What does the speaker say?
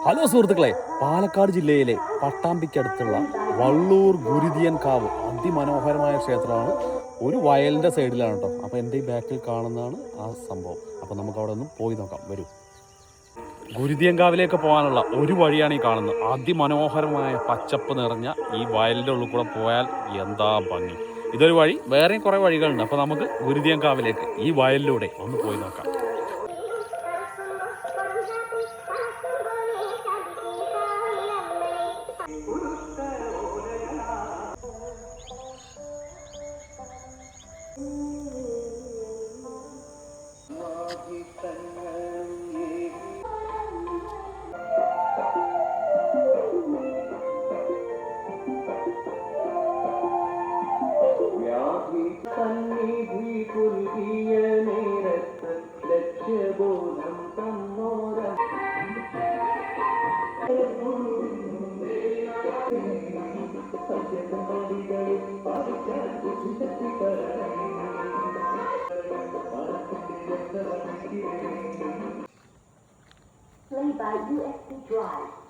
Hello സുഹൃത്തുക്കളെ, പാലക്കാട് ജില്ലയിലെ പട്ടാമ്പിക്കടുത്തുള്ള വള്ളൂർ ഗുരുതിയൻ കാവ് അതിമനോഹരമായ ക്ഷേത്രമാണ്. ഒരു വയലിൻ്റെ സൈഡിലാണ് കേട്ടോ. അപ്പോൾ എൻ്റെ ഈ ബാക്കിൽ കാണുന്നതാണ് ആ സംഭവം. അപ്പോൾ നമുക്ക് അവിടെ ഒന്ന് പോയി നോക്കാം, വരൂ. ഗുരുതിയൻകാവിലേക്ക് പോകാനുള്ള ഒരു വഴിയാണ് ഈ കാണുന്നത്. അതിമനോഹരമായ പച്ചപ്പ് നിറഞ്ഞ ഈ വയലിൻ്റെ ഉള്ളിൽ കൂടെ പോയാൽ എന്താ ഭംഗി. ഇതൊരു വഴി, വേറെയും കുറേ വഴികളുണ്ട്. അപ്പോൾ നമുക്ക് ഗുരുതിയൻകാവിലേക്ക് ഈ വയലിലൂടെ ഒന്ന് പോയി നോക്കാം. Play by USB drive.